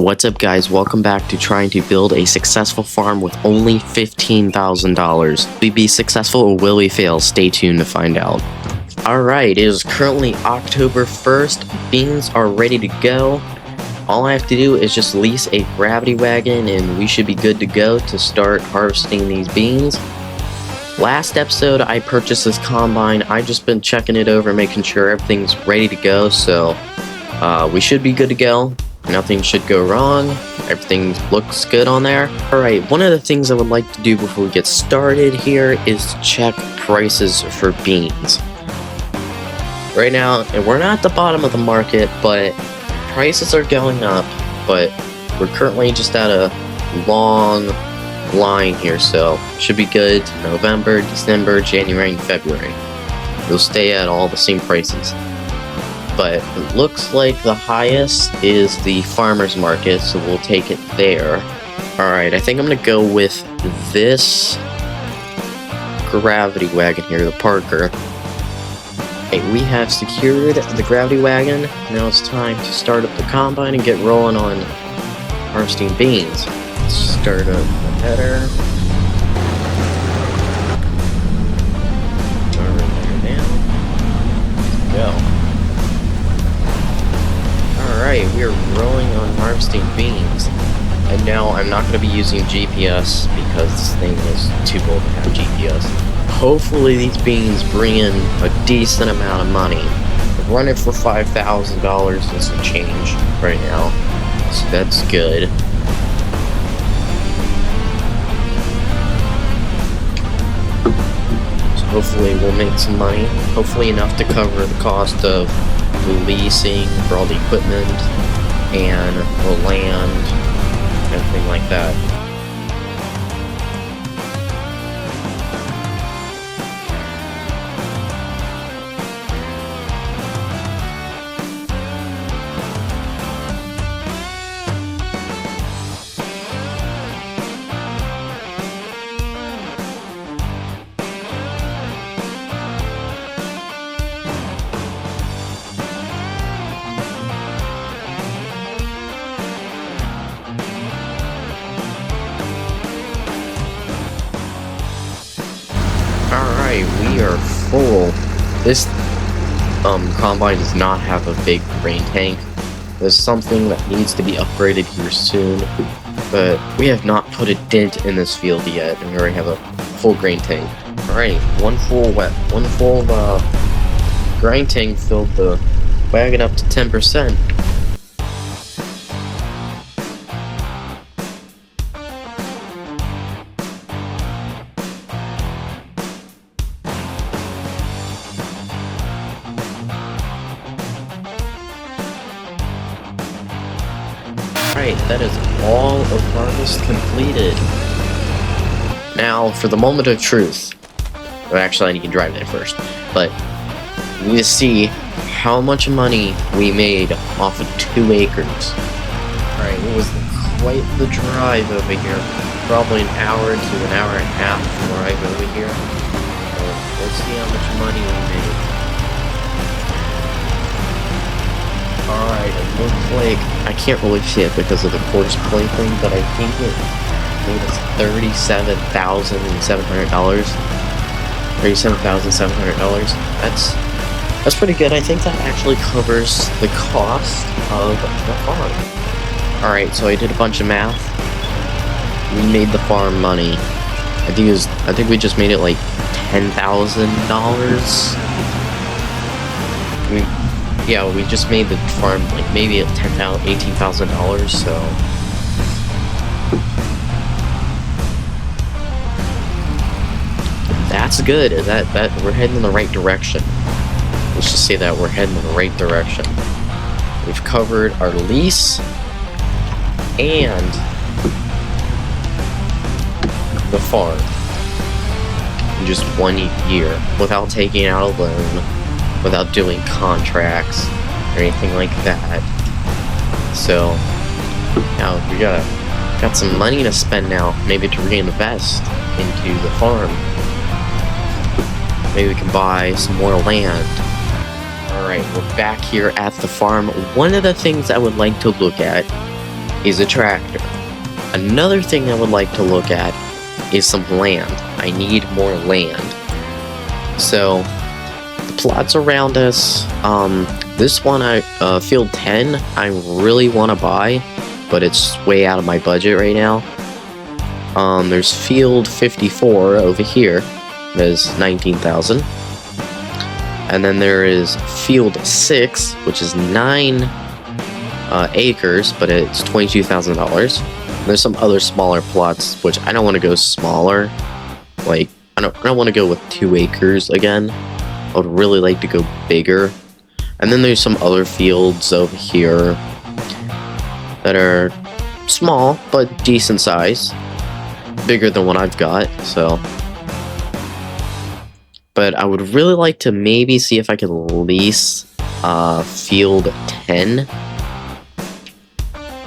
What's up guys, welcome back to trying to build a successful farm with only $15,000. Will we be successful or will we fail? Stay tuned to find out. Alright, it is currently October 1st, beans are ready to go. All I have to do is just lease a gravity wagon and we should be good to go to start harvesting these beans. Last episode I purchased this combine. I just been checking it over, making sure everything's ready to go, so we should be good to go. Nothing should go wrong. Everything looks good on there. Alright, one of the things I would like to do before we get started here is check prices for beans. Right now, and we're not at the bottom of the market, but prices are going up, but we're currently just at a long line here, so should be good to November, December, January, and February. We'll stay at all the same prices. But it looks like the highest is the farmer's market, so we'll take it there. Alright, I think I'm gonna go with this gravity wagon here, the Parker. Okay, we have secured the gravity wagon. Now it's time to start up the combine and get rolling on harvesting beans. Let's start up the header. Go. Alright, we are rolling on harvesting beans. And now I'm not going to be using GPS because this thing is too old to have GPS. Hopefully these beans bring in a decent amount of money. I'm running for $5,000 and some change right now, so that's good. So hopefully we'll make some money. Hopefully enough to cover the cost of leasing for all the equipment and the land, everything like that. Alright, we are full. This combine does not have a big grain tank. There's something that needs to be upgraded here soon, but we have not put a dent in this field yet, and we already have a full grain tank. Alright, one full grain tank filled the wagon up to 10%. Alright, that is all of harvest completed. Now, for the moment of truth. Well, actually, I need to drive there first. But, we need to see how much money we made off of 2 acres. Alright, it was quite the drive over here. Probably an hour to an hour and a half drive over here. So, let's see how much money we made. Alright, it looks like, I can't really see it because of the course play thing, but I think it made us $37,700. $37,700. That's pretty good. I think that actually covers the cost of the farm. Alright, so I did a bunch of math. We made the farm money. I think we just made it like $10,000. Yeah, we just made the farm like maybe at $18,000, so that's good. That we're heading in the right direction. Let's just say that we're heading in the right direction. We've covered our lease and the farm in just 1 year without taking out a loan, without doing contracts or anything like that. So now we got some money to spend now, maybe to reinvest into the farm. Maybe we can buy some more land. Alright, we're back here at the farm. One of the things I would like to look at is a tractor. Another thing I would like to look at is some land. I need more land. So, the plots around us, this one, Field 10, I really want to buy, but it's way out of my budget right now. There's Field 54 over here, there's 19,000. And then there is Field 6, which is 9 acres, but it's $22,000. There's some other smaller plots, which I don't want to go smaller. Like, I don't want to go with 2 acres again. I would really like to go bigger. And then there's some other fields over here that are small, but decent size. Bigger than what I've got, so. But I would really like to maybe see if I could lease Field 10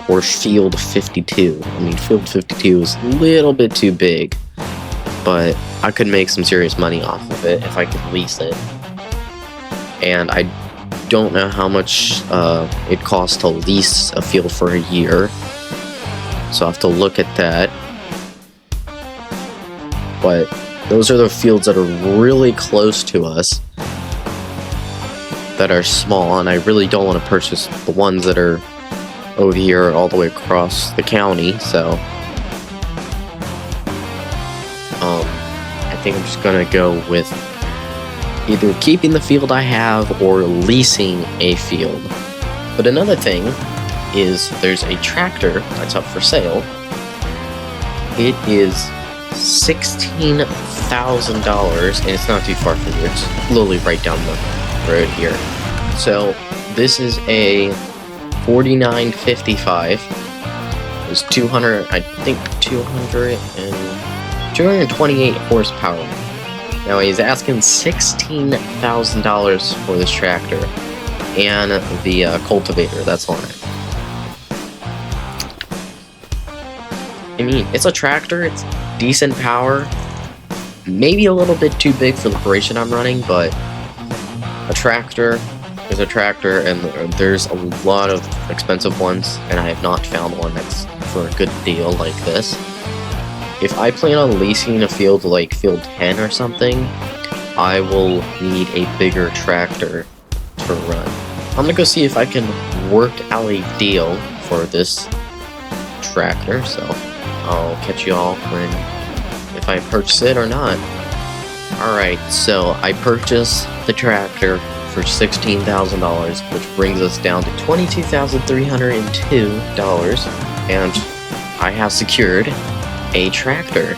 or Field 52. I mean, Field 52 is a little bit too big, but I could make some serious money off of it if I could lease it. And I don't know how much it costs to lease a field for a year, so I have to look at that. But those are the fields that are really close to us, that are small, and I really don't want to purchase the ones that are over here all the way across the county, so I think I'm just gonna go with either keeping the field I have or leasing a field. But another thing is there's a tractor that's up for sale. It is $16,000, and it's not too far from here. It's literally right down the road here. So this is a 4955. It's 228 horsepower. Now he's asking $16,000 for this tractor and the cultivator that's on it. I mean, it's a tractor, it's decent power, maybe a little bit too big for the operation I'm running, but a tractor is a tractor, and there's a lot of expensive ones, and I have not found one that's for a good deal like this. If I plan on leasing a field like Field 10 or something, I will need a bigger tractor to run. I'm gonna go see if I can work out a deal for this tractor, so I'll catch you all if I purchase it or not. Alright, so I purchased the tractor for $16,000, which brings us down to $22,302, and I have secured a tractor.